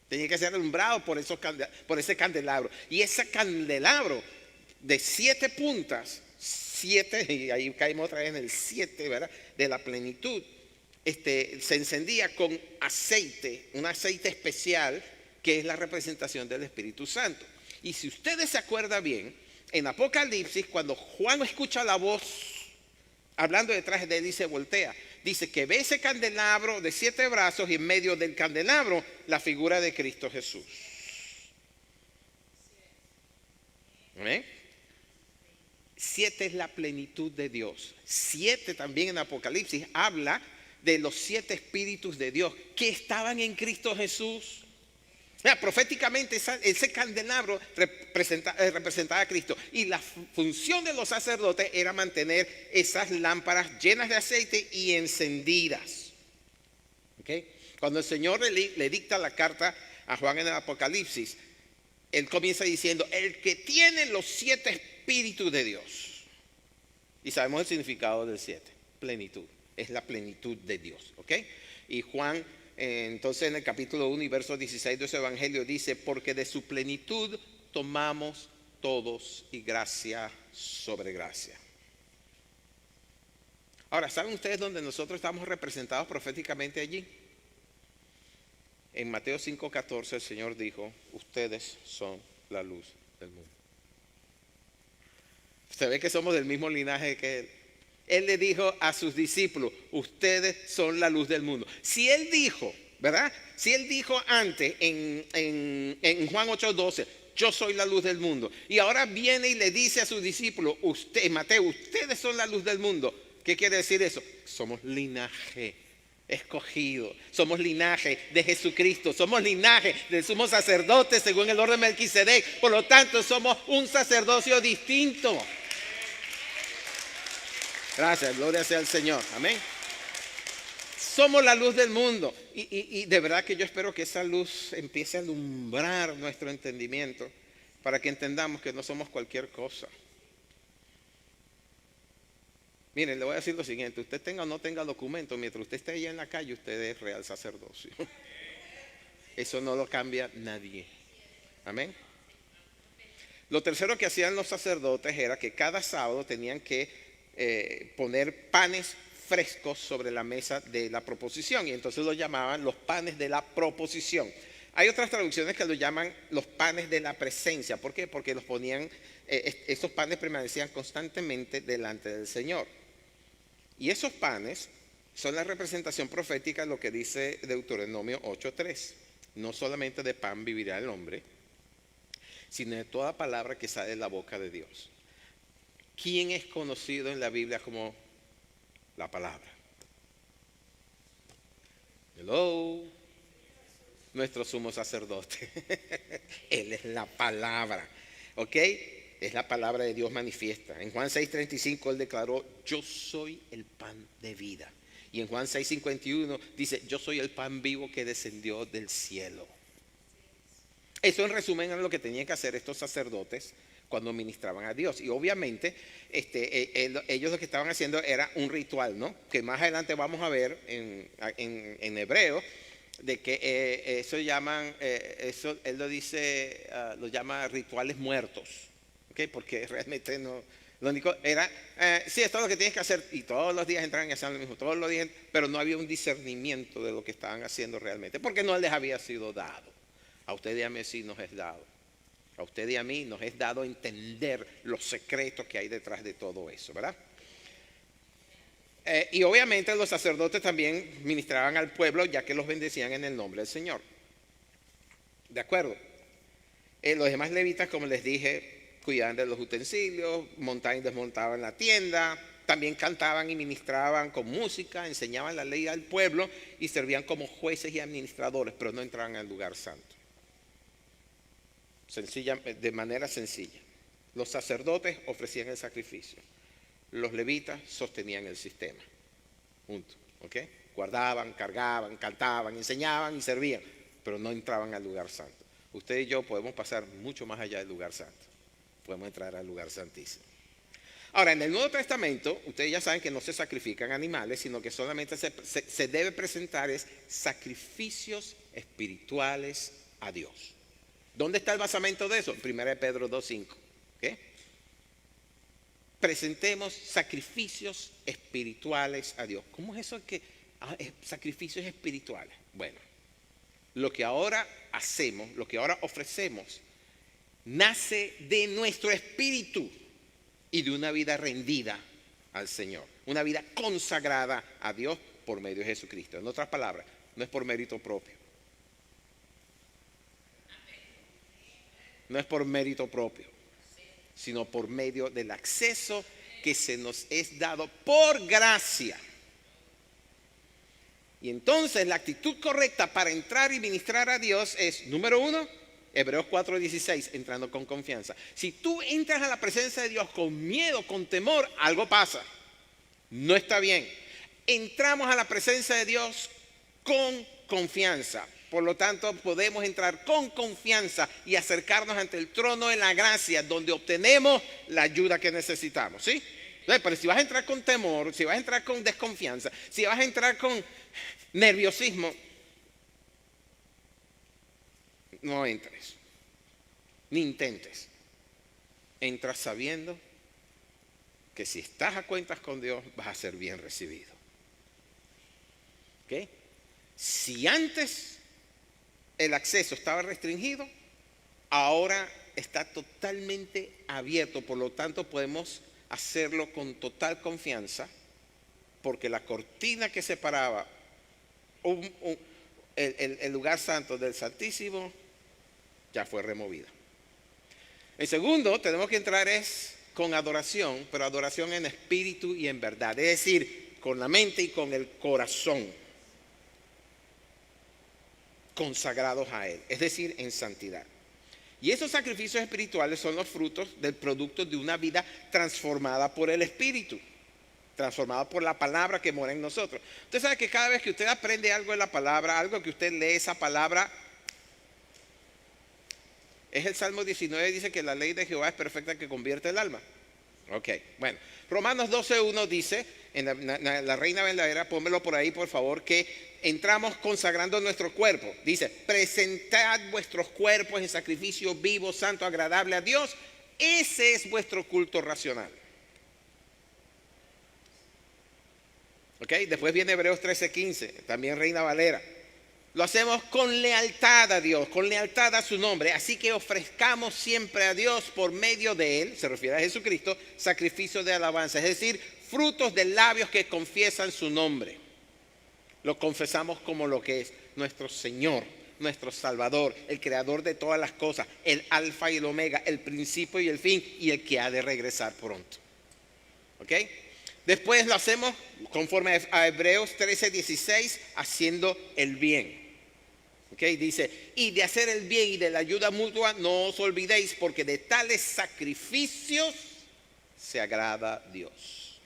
Tenía que ser alumbrado por ese candelabro. Y ese candelabro de 7 puntas, 7, y ahí caímos otra vez en el 7, ¿verdad? De la plenitud, se encendía con aceite, un aceite especial que es la representación del Espíritu Santo. Y si ustedes se acuerdan bien, en Apocalipsis, cuando Juan escucha la voz hablando detrás de él y se voltea, dice que ve ese candelabro de 7 brazos y en medio del candelabro la figura de Cristo Jesús. ¿Eh? 7 es la plenitud de Dios. 7 también en Apocalipsis habla de los 7 espíritus de Dios que estaban en Cristo Jesús. Proféticamente ese candelabro representaba a Cristo, y la función de los sacerdotes era mantener esas lámparas llenas de aceite y encendidas. ¿Okay? Cuando el Señor le dicta la carta a Juan en el Apocalipsis, él comienza diciendo, el que tiene los 7 espíritus de Dios. Y sabemos el significado del 7, plenitud. Es la plenitud de Dios, ¿ok? Y Juan, entonces en el capítulo 1 y verso 16 de ese evangelio dice, porque de su plenitud tomamos todos y gracia sobre gracia. Ahora, ¿saben ustedes dónde nosotros estamos representados proféticamente allí? En Mateo 5:14 el Señor dijo, ustedes son la luz del mundo. Se ve que somos del mismo linaje que Él. Él le dijo a sus discípulos, ustedes son la luz del mundo. Si Él dijo, ¿verdad? Si Él dijo antes en Juan 8:12, yo soy la luz del mundo. Y ahora viene y le dice a sus discípulos, Mateo, ustedes son la luz del mundo. ¿Qué quiere decir eso? Somos linaje escogido, somos linaje de Jesucristo, somos linaje del sumo sacerdote según el orden de Melquisedec. Por lo tanto, somos un sacerdocio distinto. Gracias, gloria sea al Señor, amén. Somos la luz del mundo y de verdad que yo espero que esa luz empiece a alumbrar nuestro entendimiento para que entendamos que no somos cualquier cosa. Miren, le voy a decir lo siguiente, usted tenga o no tenga documento, mientras usted esté allá en la calle, usted es real sacerdocio. Eso no lo cambia nadie. Amén. Lo tercero que hacían los sacerdotes era que cada sábado tenían que poner panes frescos sobre la mesa de la proposición, y entonces lo llamaban los panes de la proposición. Hay otras traducciones que lo llaman los panes de la presencia. ¿Por qué? Porque los ponían, esos panes permanecían constantemente delante del Señor. Y esos panes son la representación profética de lo que dice Deuteronomio 8:3. No solamente de pan vivirá el hombre, sino de toda palabra que sale de la boca de Dios. ¿Quién es conocido en la Biblia como la palabra? Hello. Nuestro sumo sacerdote. Él es la palabra. ¿Ok? Es la palabra de Dios manifiesta. En Juan 6:35 Él declaró, yo soy el pan de vida. Y en Juan 6:51 dice, yo soy el pan vivo que descendió del cielo. Eso en resumen era lo que tenían que hacer estos sacerdotes cuando ministraban a Dios. Y obviamente ellos lo que estaban haciendo era un ritual, ¿no? Que más adelante vamos a ver en hebreo, de que eso llaman, eso él lo dice, lo llama rituales muertos. ¿Okay? Porque realmente no, lo único era, sí, esto es lo que tienes que hacer, y todos los días entraban y hacían lo mismo, todos los días, pero no había un discernimiento de lo que estaban haciendo realmente, porque no les había sido dado. A usted y a mí sí nos es dado. A usted y a mí nos es dado entender los secretos que hay detrás de todo eso, ¿verdad? Y obviamente los sacerdotes también ministraban al pueblo, ya que los bendecían en el nombre del Señor. ¿De acuerdo? Los demás levitas, como les dije, cuidaban de los utensilios, montaban y desmontaban la tienda, también cantaban y ministraban con música, enseñaban la ley al pueblo y servían como jueces y administradores, pero no entraban al lugar santo. De manera sencilla. Los sacerdotes ofrecían el sacrificio, los levitas sostenían el sistema. Punto. ¿Ok? Guardaban, cargaban, cantaban, enseñaban y servían, pero no entraban al lugar santo. Usted y yo podemos pasar mucho más allá del lugar santo. Podemos entrar al lugar santísimo. Ahora, en el Nuevo Testamento, ustedes ya saben que no se sacrifican animales, sino que solamente se debe presentar sacrificios espirituales a Dios. ¿Dónde está el basamento de eso? 1 Pedro 2:5. ¿Okay? Presentemos sacrificios espirituales a Dios. ¿Cómo es eso que sacrificios espirituales? Bueno, lo que ahora hacemos, lo que ahora ofrecemos, nace de nuestro espíritu y de una vida rendida al Señor, una vida consagrada a Dios por medio de Jesucristo. En otras palabras, no es por mérito propio. No es por mérito propio, sino por medio del acceso que se nos es dado por gracia. Y entonces la actitud correcta para entrar y ministrar a Dios es, número 1, Hebreos 4:16, entrando con confianza. Si tú entras a la presencia de Dios con miedo, con temor, algo pasa. No está bien. Entramos a la presencia de Dios con confianza. Por lo tanto, podemos entrar con confianza y acercarnos ante el trono de la gracia, donde obtenemos la ayuda que necesitamos, ¿sí? Pero si vas a entrar con temor, si vas a entrar con desconfianza, si vas a entrar con nerviosismo, no entres, ni intentes. Entras sabiendo que si estás a cuentas con Dios, vas a ser bien recibido. ¿Ok? Si antes el acceso estaba restringido, ahora está totalmente abierto. Por lo tanto, podemos hacerlo con total confianza, porque la cortina que separaba el lugar santo del Santísimo ya fue removida. El segundo, tenemos que entrar es con adoración, pero adoración en espíritu y en verdad, es decir, con la mente y con el corazón, consagrados a Él, es decir, en santidad. Y esos sacrificios espirituales son los frutos del producto de una vida transformada por el Espíritu, transformada por la palabra que mora en nosotros. Usted sabe que cada vez que usted aprende algo de la palabra, algo que usted lee esa palabra, es el Salmo 19, dice que la ley de Jehová es perfecta, que convierte el alma. Ok, bueno, Romanos 12:1 dice, en la Reina Valera, pónmelo por ahí por favor, que entramos consagrando nuestro cuerpo. Dice, presentad vuestros cuerpos en sacrificio vivo, santo, agradable a Dios. Ese es vuestro culto racional. Ok, después viene Hebreos 13:15, también Reina Valera. Lo hacemos con lealtad a Dios, con lealtad a su nombre. Así que ofrezcamos siempre a Dios por medio de Él, se refiere a Jesucristo, sacrificio de alabanza. Es decir, frutos de labios que confiesan su nombre. Lo confesamos como lo que es nuestro Señor, nuestro Salvador, el creador de todas las cosas, el alfa y el omega, el principio y el fin, y el que ha de regresar pronto. ¿Ok? Después lo hacemos conforme a Hebreos 13:16, haciendo el bien. Okay, dice, y de hacer el bien y de la ayuda mutua no os olvidéis, porque de tales sacrificios se agrada Dios.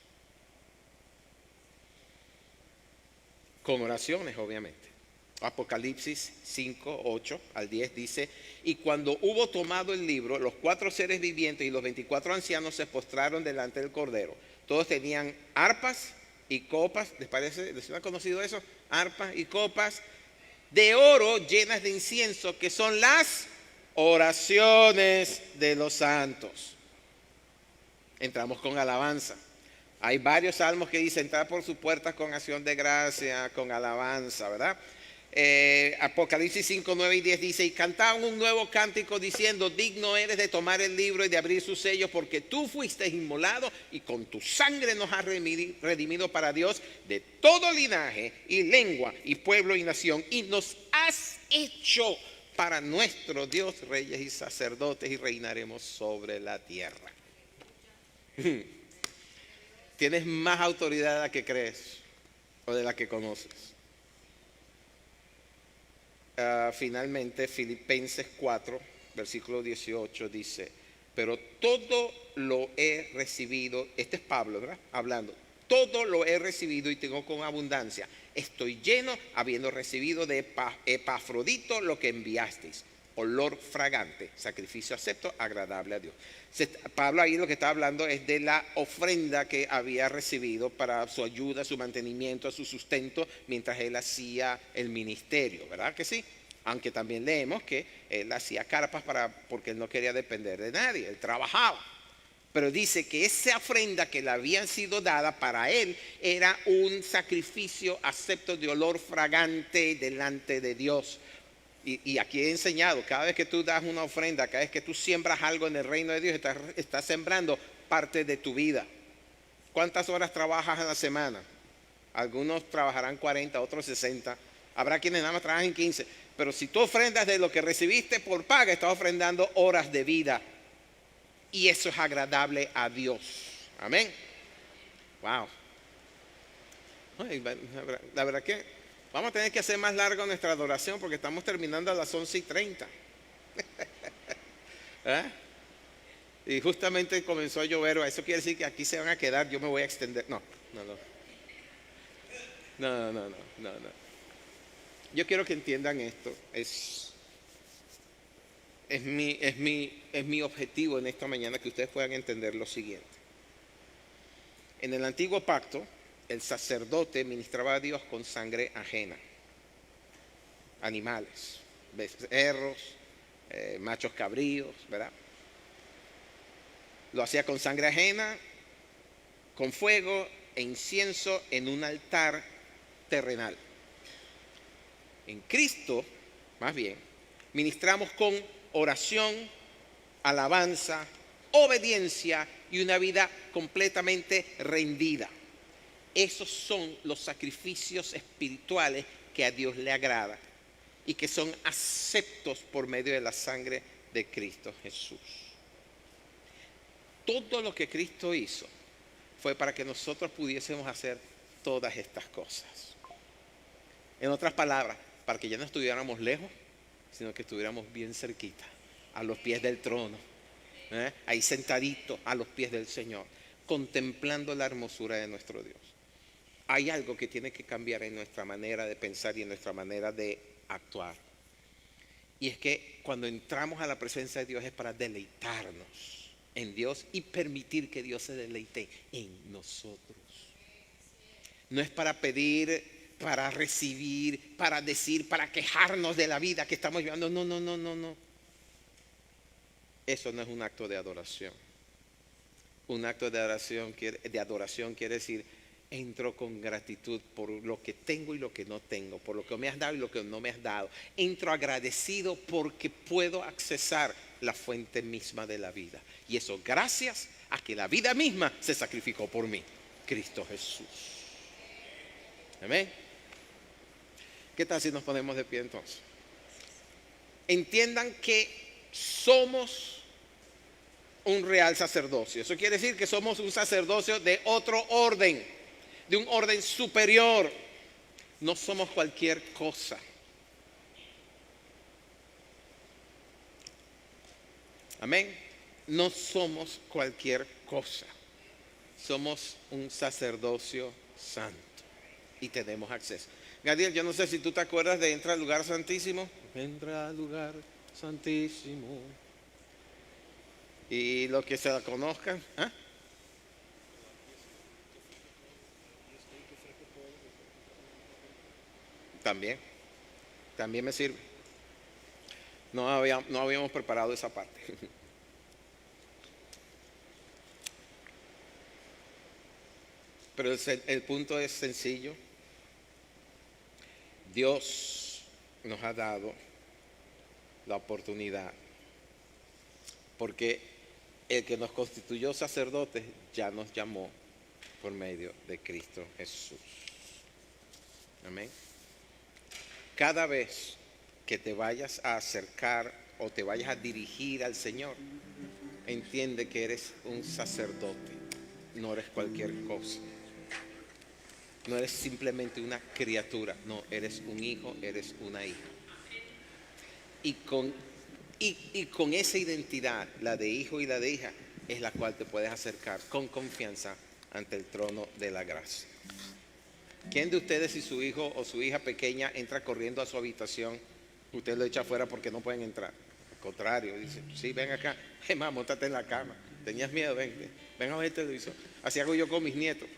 Con oraciones, obviamente. Apocalipsis 5:8 al 10 dice, y cuando hubo tomado el libro, los 4 seres vivientes y los 24 ancianos se postraron delante del Cordero. Todos tenían arpas y copas, ¿les parece? ¿Les ha conocido eso? Arpas y copas de oro llenas de incienso, que son las oraciones de los santos. Entramos con alabanza. Hay varios salmos que dicen, entrar por sus puertas con acción de gracia, con alabanza, ¿verdad? Apocalipsis 5:9 y 10 dice, y cantaban un nuevo cántico diciendo, digno eres de tomar el libro y de abrir sus sellos, porque tú fuiste inmolado y con tu sangre nos has redimido para Dios de todo linaje y lengua y pueblo y nación, y nos has hecho para nuestro Dios reyes y sacerdotes, y reinaremos sobre la tierra. Tienes más autoridad de la que crees o de la que conoces. Finalmente, Filipenses 4, versículo 18 dice, pero todo lo he recibido, este es Pablo, ¿verdad? Hablando, todo lo he recibido y tengo con abundancia. Estoy lleno, habiendo recibido de Epafrodito lo que enviasteis, olor fragante, sacrificio acepto, agradable a Dios. Pablo ahí lo que está hablando es de la ofrenda que había recibido para su ayuda, su mantenimiento, su sustento, mientras él hacía el ministerio, ¿verdad que sí? Aunque también leemos que él hacía carpas porque él no quería depender de nadie, él trabajaba. Pero dice que esa ofrenda que le habían sido dada para él era un sacrificio acepto de olor fragante delante de Dios. Y aquí he enseñado, cada vez que tú das una ofrenda, cada vez que tú siembras algo en el reino de Dios, estás sembrando parte de tu vida. ¿Cuántas horas trabajas a la semana? Algunos trabajarán 40, otros 60. Habrá quienes nada más trabajan 15. Pero si tú ofrendas de lo que recibiste por paga, estás ofrendando horas de vida. Y eso es agradable a Dios. Amén. Wow. Ay, la verdad que vamos a tener que hacer más larga nuestra adoración porque estamos terminando a las 11:30. ¿Eh? Y justamente comenzó a llover. Eso quiere decir que aquí se van a quedar. Yo me voy a extender. No. Yo quiero que entiendan esto. Es mi objetivo en esta mañana que ustedes puedan entender lo siguiente. En el antiguo pacto, el sacerdote ministraba a Dios con sangre ajena. Animales, becerros, machos cabríos, ¿verdad? Lo hacía con sangre ajena, con fuego e incienso en un altar terrenal. En Cristo, más bien, ministramos con oración, alabanza, obediencia y una vida completamente rendida. Esos son los sacrificios espirituales que a Dios le agrada y que son aceptos por medio de la sangre de Cristo Jesús. Todo lo que Cristo hizo fue para que nosotros pudiésemos hacer todas estas cosas. En otras palabras, para que ya no estuviéramos lejos, sino que estuviéramos bien cerquita, a los pies del trono, ahí sentaditos a los pies del Señor, contemplando la hermosura de nuestro Dios. Hay algo que tiene que cambiar en nuestra manera de pensar y en nuestra manera de actuar. Y es que cuando entramos a la presencia de Dios es para deleitarnos en Dios y permitir que Dios se deleite en nosotros. No es para pedir, para recibir, para decir, para quejarnos de la vida que estamos llevando. No. Eso no es un acto de adoración. Un acto de adoración quiere decir: entro con gratitud por lo que tengo y lo que no tengo, por lo que me has dado y lo que no me has dado. Entro agradecido porque puedo accesar la fuente misma de la vida. Y eso gracias a que la vida misma se sacrificó por mí, Cristo Jesús. Amén. ¿Qué tal si nos ponemos de pie entonces? Entiendan que somos un real sacerdocio. Eso quiere decir que somos un sacerdocio de otro orden, de un orden superior. No somos cualquier cosa. Amén. No somos cualquier cosa. Somos un sacerdocio santo y tenemos acceso. Gadiel, yo no sé si tú te acuerdas de Entra al lugar santísimo. Entra al lugar santísimo. Y los que se la conozcan, también me sirve. No habíamos preparado esa parte. Pero el punto es sencillo. Dios nos ha dado la oportunidad, porque el que nos constituyó sacerdotes ya nos llamó por medio de Cristo Jesús. Amén. Cada vez que te vayas a acercar o te vayas a dirigir al Señor, entiende que eres un sacerdote, no eres cualquier cosa. No eres simplemente una criatura, no, eres un hijo, eres una hija. Y con esa identidad, la de hijo y la de hija, es la cual te puedes acercar con confianza ante el trono de la gracia. ¿Quién de ustedes, si su hijo o su hija pequeña entra corriendo a su habitación, usted lo echa afuera porque no pueden entrar? Al contrario, dice: sí, ven acá, mamá, móntate en la cama, tenías miedo, ven a ver el televisor. Así hago yo con mis nietos.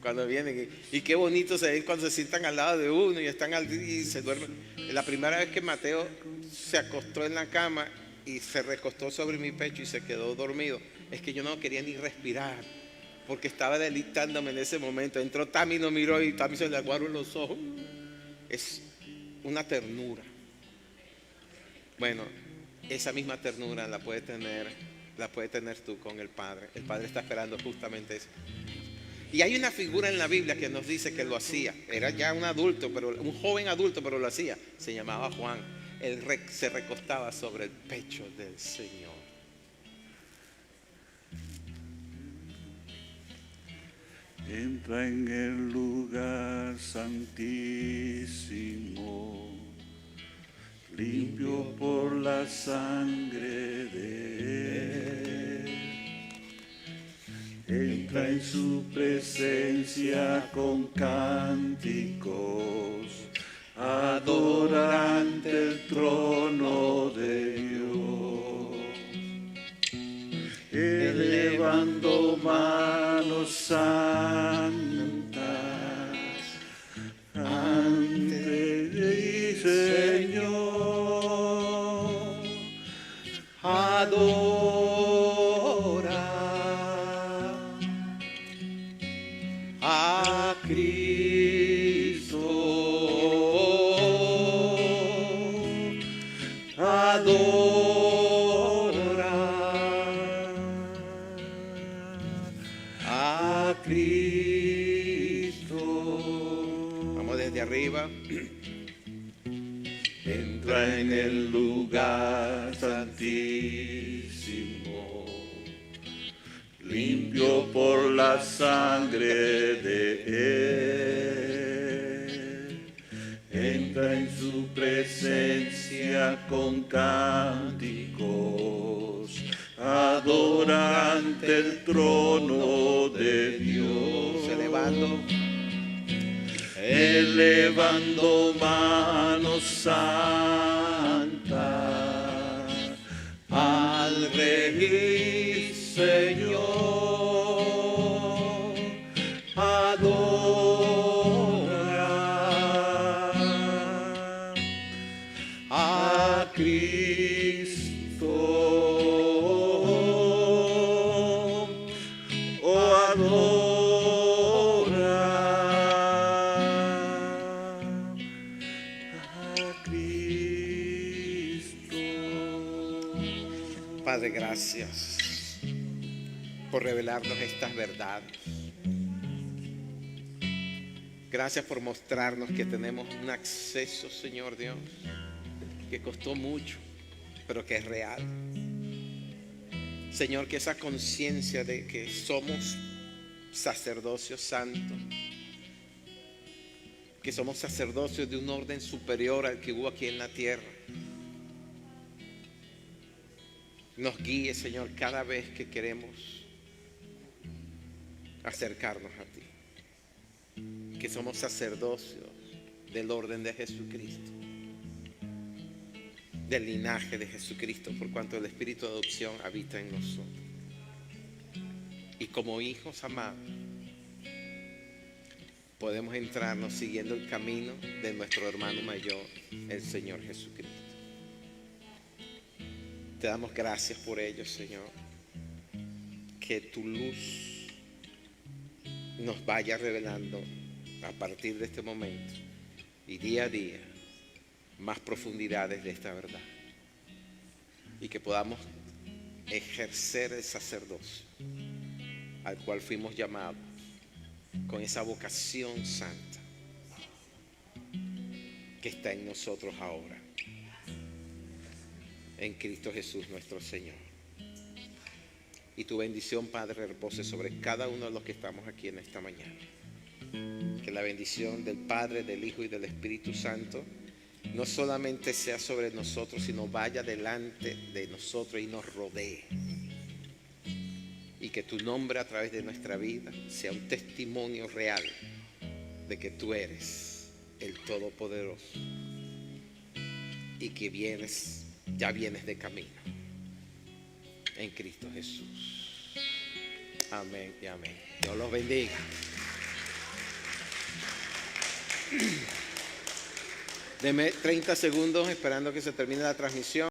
Cuando vienen, y qué bonito se ve cuando se sientan al lado de uno y están y se duermen. La primera vez que Mateo se acostó en la cama y se recostó sobre mi pecho y se quedó dormido, es que yo no quería ni respirar, porque estaba deleitándome en ese momento. Entró Tami, nos miró y Tami se le aguaron los ojos. Es una ternura. Bueno, esa misma ternura la puedes tener tú con el Padre. El Padre está esperando justamente eso. Y hay una figura en la Biblia que nos dice que lo hacía. Era ya un adulto, un joven adulto, pero lo hacía. Se llamaba Juan. Él se recostaba sobre el pecho del Señor. Entra en el lugar santísimo, limpio por la sangre de Él. Entra en su presencia con cánticos, adorante el trono de Dios, elevando manos santas ante ti, Señor, Adora a Cristo. Adora a Cristo. Vamos desde arriba. entra en el lugar santísimo, limpio por la sangre de Él. Entra en su presencia con cánticos, adora ante el trono de Dios, elevando manos santas al Rey Señor, adora a Cristo, oh adora a Cristo. Padre, gracias por revelarnos estas verdades. Gracias por mostrarnos que tenemos un acceso, Señor Dios, que costó mucho, pero que es real. Señor, que esa conciencia de que somos sacerdocio santo, que somos sacerdocios de un orden superior al que hubo aquí en la tierra, nos guíe, Señor, cada vez que queremos acercarnos a ti. Que somos sacerdocios del orden de Jesucristo, del linaje de Jesucristo, por cuanto el espíritu de adopción habita en nosotros. Y como hijos amados, podemos entrarnos siguiendo el camino de nuestro hermano mayor, el Señor Jesucristo. Te damos gracias por ello, Señor. Que tu luz nos vaya revelando a partir de este momento y día a día más profundidades de esta verdad, y que podamos ejercer el sacerdocio al cual fuimos llamados con esa vocación santa que está en nosotros ahora, en Cristo Jesús nuestro Señor. Y tu bendición, Padre, repose sobre cada uno de los que estamos aquí en esta mañana. Que la bendición del Padre, del Hijo y del Espíritu Santo no solamente sea sobre nosotros, sino vaya delante de nosotros y nos rodee. Y que tu nombre a través de nuestra vida sea un testimonio real de que tú eres el Todopoderoso y que ya vienes de camino en Cristo Jesús. Amén y amén. Dios los bendiga. Deme 30 segundos esperando que se termine la transmisión.